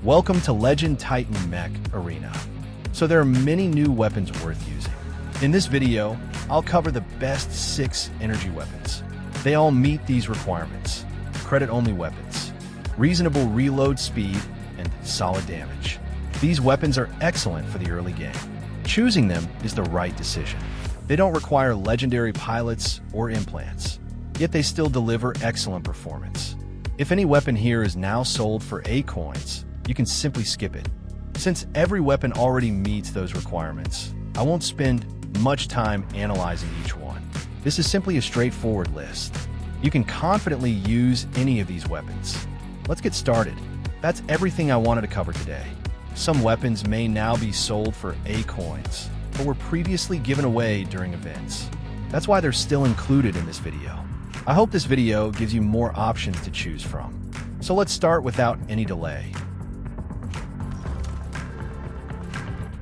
Welcome to Legend Titan Mech Arena. So there are many new weapons worth using. In this video, I'll cover the best 6 energy weapons. They all meet these requirements: credit-only weapons, reasonable reload speed, and solid damage. These weapons are excellent for the early game. Choosing them is the right decision. They don't require legendary pilots or implants, yet they still deliver excellent performance. If any weapon here is now sold for A coins, you can simply skip it. Since every weapon already meets those requirements, I won't spend much time analyzing each one. This is simply a straightforward list. You can confidently use any of these weapons. Let's get started. That's everything I wanted to cover today. Some weapons may now be sold for A coins, but were previously given away during events. That's why they're still included in this video. I hope this video gives you more options to choose from. So let's start without any delay.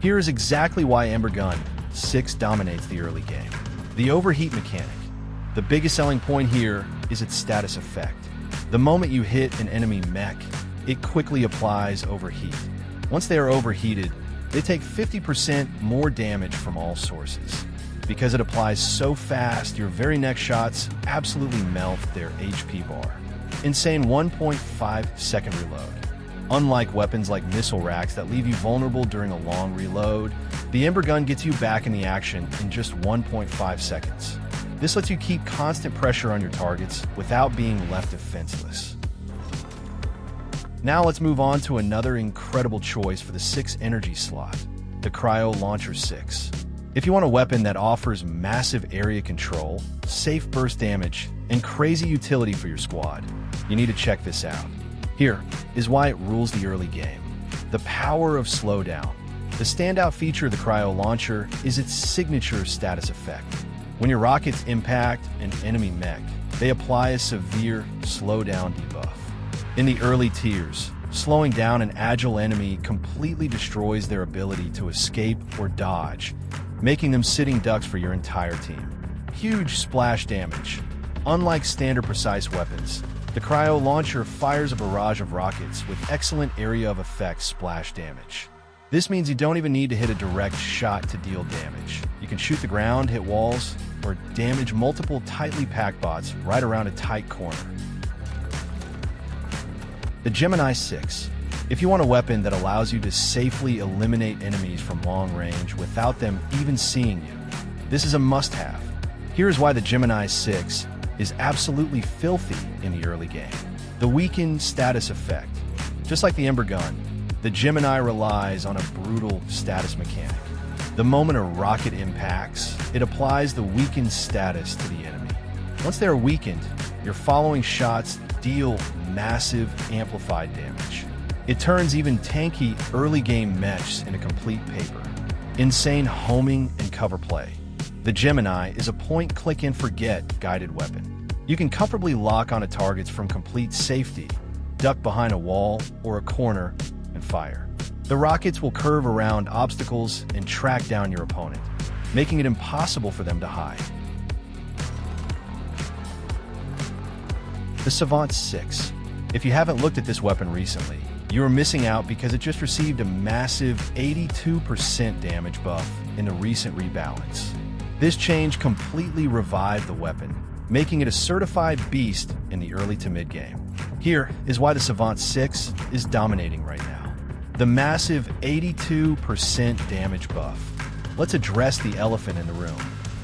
Here is exactly why Ember Gun 6 dominates the early game. The overheat mechanic. The biggest selling point here is its status effect. The moment you hit an enemy mech, it quickly applies overheat. Once they are overheated, they take 50% more damage from all sources. Because it applies so fast, your very next shots absolutely melt their HP bar. Insane 1.5 second reload. Unlike weapons like missile racks that leave you vulnerable during a long reload, the Ember Gun gets you back in the action in just 1.5 seconds. This lets you keep constant pressure on your targets without being left defenseless. Now let's move on to another incredible choice for the 6 energy slot, the Cryo Launcher 6. If you want a weapon that offers massive area control, safe burst damage, and crazy utility for your squad, you need to check this out. Here is why it rules the early game. The power of slowdown. The standout feature of the Cryo Launcher is its signature status effect. When your rockets impact an enemy mech, they apply a severe slowdown debuff. In the early tiers, slowing down an agile enemy completely destroys their ability to escape or dodge, making them sitting ducks for your entire team. Huge splash damage. Unlike standard precise weapons, the Cryo Launcher fires a barrage of rockets with excellent area of effect splash damage. This means you don't even need to hit a direct shot to deal damage. You can shoot the ground, hit walls, or damage multiple tightly packed bots right around a tight corner. The Gemini 6. If you want a weapon that allows you to safely eliminate enemies from long range without them even seeing you, this is a must-have. Here's why the Gemini 6 is absolutely filthy in the early game. The weakened status effect. Just like the Ember Gun, the Gemini relies on a brutal status mechanic. The moment a rocket impacts, it applies the weakened status to the enemy. Once they are weakened, your following shots deal massive amplified damage. It turns even tanky early game mechs into complete paper. Insane homing and cover play. The Gemini is a point-click-and-forget guided weapon. You can comfortably lock onto targets from complete safety, duck behind a wall or a corner, and fire. The rockets will curve around obstacles and track down your opponent, making it impossible for them to hide. The Savant 6. If you haven't looked at this weapon recently, you are missing out because it just received a massive 82% damage buff in the recent rebalance. This change completely revived the weapon, making it a certified beast in the early to mid game. Here is why the Savant 6 is dominating right now. The massive 82% damage buff. Let's address the elephant in the room.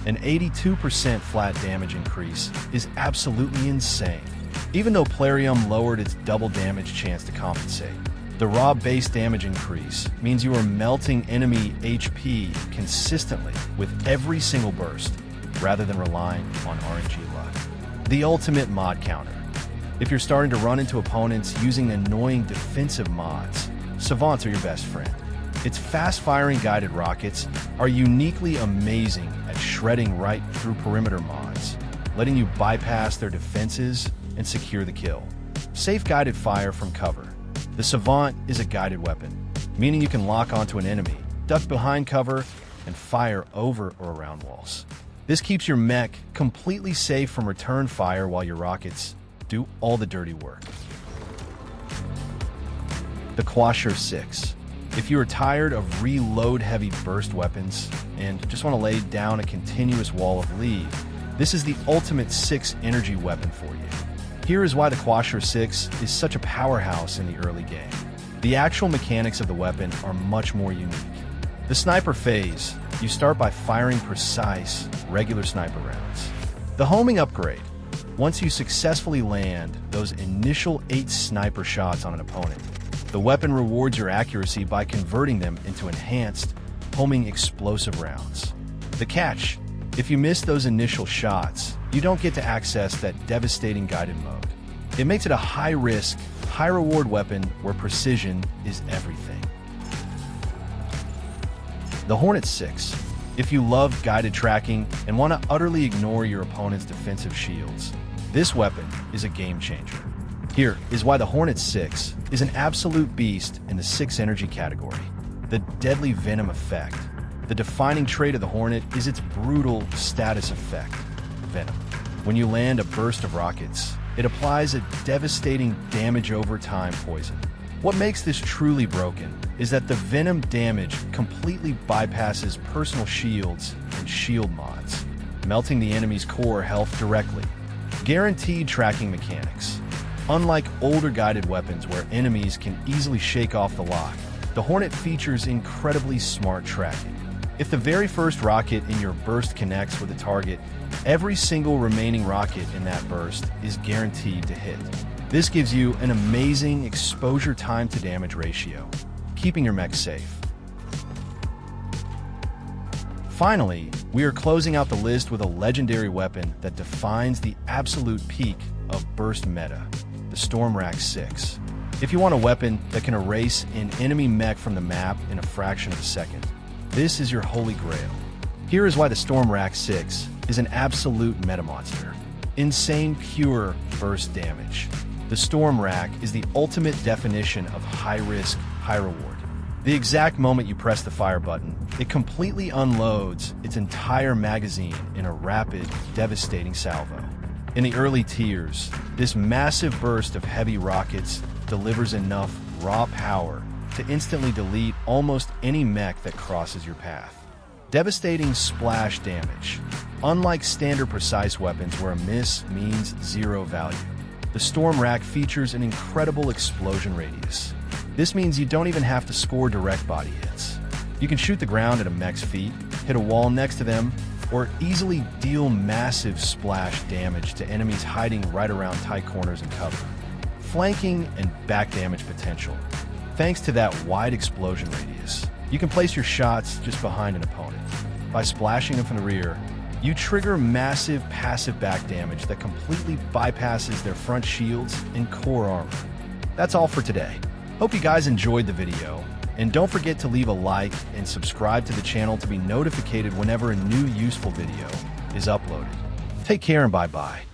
An 82% flat damage increase is absolutely insane. Even though Plarium lowered its double damage chance to compensate, the raw base damage increase means you are melting enemy HP consistently with every single burst, rather than relying on RNG luck. The ultimate mod counter. If you're starting to run into opponents using annoying defensive mods, Savants are your best friend. Its fast-firing guided rockets are uniquely amazing at shredding right through perimeter mods, letting you bypass their defenses and secure the kill. Safe guided fire from cover. The Savant is a guided weapon, meaning you can lock onto an enemy, duck behind cover, and fire over or around walls. This keeps your mech completely safe from return fire while your rockets do all the dirty work. the Quasher 6. If you are tired of reload-heavy burst weapons and just want to lay down a continuous wall of lead, this is the ultimate 6 energy weapon for you. Here is why the Quasher 6 is such a powerhouse in the early game. The actual mechanics of the weapon are much more unique. The sniper phase, you start by firing precise, regular sniper rounds. The homing upgrade, once you successfully land those initial 8 sniper shots on an opponent, the weapon rewards your accuracy by converting them into enhanced, homing explosive rounds. The catch, if you miss those initial shots, you don't get to access that devastating guided mode. It makes it a high-risk, high-reward weapon where precision is everything. The Hornet 6. If you love guided tracking and want to utterly ignore your opponent's defensive shields, this weapon is a game changer. Here is why the Hornet 6 is an absolute beast in the 6 energy category. The deadly venom effect. The defining trait of the Hornet is its brutal status effect, venom. When you land a burst of rockets, it applies a devastating damage over time poison. What makes this truly broken is that the venom damage completely bypasses personal shields and shield mods, melting the enemy's core health directly. Guaranteed tracking mechanics. Unlike older guided weapons where enemies can easily shake off the lock, the Hornet features incredibly smart tracking. If the very first rocket in your burst connects with a target, every single remaining rocket in that burst is guaranteed to hit. This gives you an amazing exposure time to damage ratio, keeping your mech safe. Finally, we are closing out the list with a legendary weapon that defines the absolute peak of burst meta, the Storm Rack 6. If you want a weapon that can erase an enemy mech from the map in a fraction of a second, this is your holy grail. Here is why the Storm Rack 6 is an absolute meta monster. Insane pure burst damage. The Storm Rack is the ultimate definition of high risk, high reward. The exact moment you press the fire button, it completely unloads its entire magazine in a rapid, devastating salvo. In the early tiers, this massive burst of heavy rockets delivers enough raw power to instantly delete almost any mech that crosses your path. Devastating splash damage. Unlike standard precise weapons where a miss means 0 value, the Storm Rack features an incredible explosion radius. This means you don't even have to score direct body hits. You can shoot the ground at a mech's feet, hit a wall next to them, or easily deal massive splash damage to enemies hiding right around tight corners and cover. Flanking and back damage potential. Thanks to that wide explosion radius, you can place your shots just behind an opponent. By splashing them from the rear, you trigger massive passive back damage that completely bypasses their front shields and core armor. That's all for today. Hope you guys enjoyed the video, and don't forget to leave a like and subscribe to the channel to be notified whenever a new useful video is uploaded. Take care and bye-bye.